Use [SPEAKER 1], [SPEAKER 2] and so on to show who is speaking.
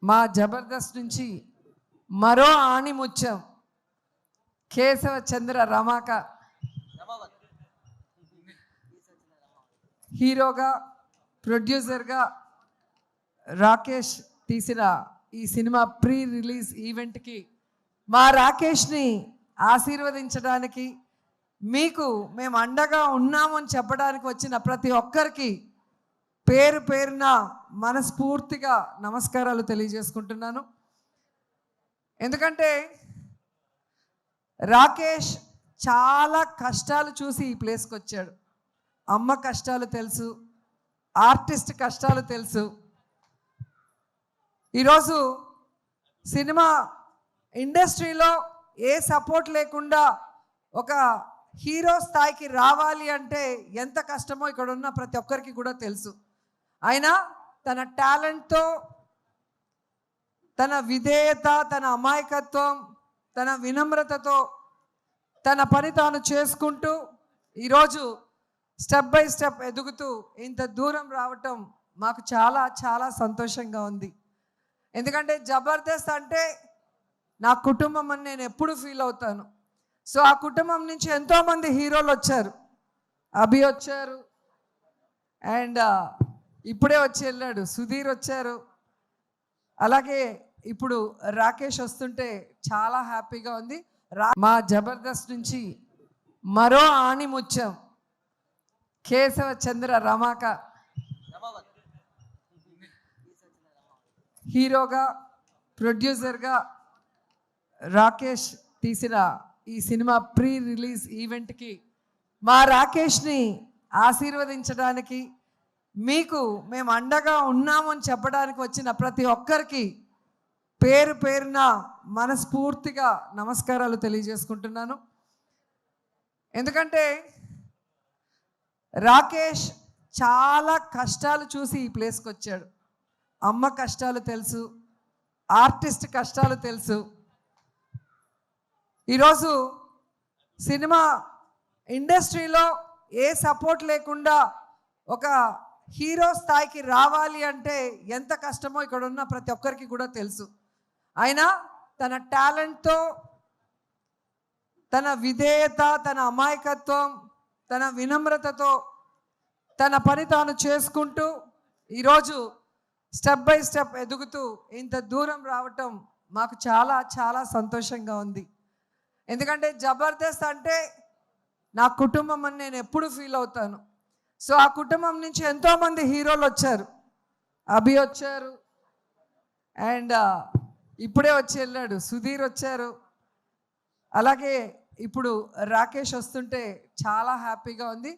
[SPEAKER 1] మా జబర్దస్త్ నుంచి మరో ఆణిముత్యం కేశవ చంద్ర రమాక హీరోగా ప్రొడ్యూసర్గా రాకేష్ తీసిన ఈ సినిమా ప్రీ రిలీజ్ ఈవెంట్కి మా రాకేష్ని ఆశీర్వదించడానికి మీకు మేము అండగా ఉన్నామని చెప్పడానికి వచ్చిన ప్రతి ఒక్కరికి పేరు పేరున మనస్ఫూర్తిగా నమస్కారాలు తెలియజేసుకుంటున్నాను. ఎందుకంటే రాకేష్ చాలా కష్టాలు చూసి ఈ ప్లేస్కి వచ్చాడు. అమ్మ కష్టాలు తెలుసు, ఆర్టిస్ట్ కష్టాలు తెలుసు. ఈరోజు సినిమా ఇండస్ట్రీలో ఏ సపోర్ట్ లేకుండా ఒక హీరో స్థాయికి రావాలి అంటే ఎంత కష్టమో ఇక్కడ ఉన్న ప్రతి ఒక్కరికి కూడా తెలుసు. అయినా తన టాలెంట్తో, తన విధేయత, తన అమాయకత్వం, తన వినమ్రతతో తన పని తాను చేసుకుంటూ ఈరోజు స్టెప్ బై స్టెప్ ఎదుగుతూ ఇంత దూరం రావటం మాకు చాలా చాలా సంతోషంగా ఉంది. ఎందుకంటే జబర్దస్త్ అంటే నా కుటుంబం అని నేను ఎప్పుడు ఫీల్ అవుతాను. సో ఆ కుటుంబం నుంచి ఎంతోమంది హీరోలు వచ్చారు. అభి వచ్చారు, అండ్ ఇప్పుడే వచ్చి వెళ్ళాడు సుధీర్ వచ్చారు, అలాగే ఇప్పుడు రాకేష్ వస్తుంటే చాలా హ్యాపీగా ఉంది. మా జబర్దస్త్ నుంచి మరో ఆణిముత్యం కేశవ చంద్ర రమాక హీరోగా ప్రొడ్యూసర్గా రాకేష్ తీసిన ఈ సినిమా ప్రీ రిలీజ్ ఈవెంట్కి మా రాకేష్ని ఆశీర్వదించడానికి మీకు మేము అండగా ఉన్నామని చెప్పడానికి వచ్చిన ప్రతి ఒక్కరికి పేరు పేరున మనస్ఫూర్తిగా నమస్కారాలు తెలియజేసుకుంటున్నాను. ఎందుకంటే రాకేష్ చాలా కష్టాలు చూసి ఈ ప్లేస్కి వచ్చాడు. అమ్మ కష్టాలు తెలుసు, ఆర్టిస్ట్ కష్టాలు తెలుసు. ఈరోజు సినిమా ఇండస్ట్రీలో ఏ సపోర్ట్ లేకుండా ఒక హీరో స్థాయికి రావాలి అంటే ఎంత కష్టమో ఇక్కడ ఉన్న ప్రతి ఒక్కరికి కూడా తెలుసు. అయినా తన టాలెంట్తో, తన విధేయత, తన అమాయకత్వం, తన వినమ్రతతో తన పని తాను చేసుకుంటూ ఈరోజు స్టెప్ బై స్టెప్ ఎదుగుతూ ఇంత దూరం రావటం మాకు చాలా చాలా సంతోషంగా ఉంది. ఎందుకంటే జబర్దస్త్ అంటే నా కుటుంబం అని నేను ఎప్పుడు ఫీల్ అవుతాను. సో ఆ కుటుంబం నుంచి ఎంతోమంది హీరోలు వచ్చారు. అభి వచ్చారు, అండ్ ఇప్పుడే వచ్చి వెళ్ళాడు సుధీర్ వచ్చారు, అలాగే ఇప్పుడు రాకేష్ వస్తుంటే చాలా హ్యాపీగా ఉంది.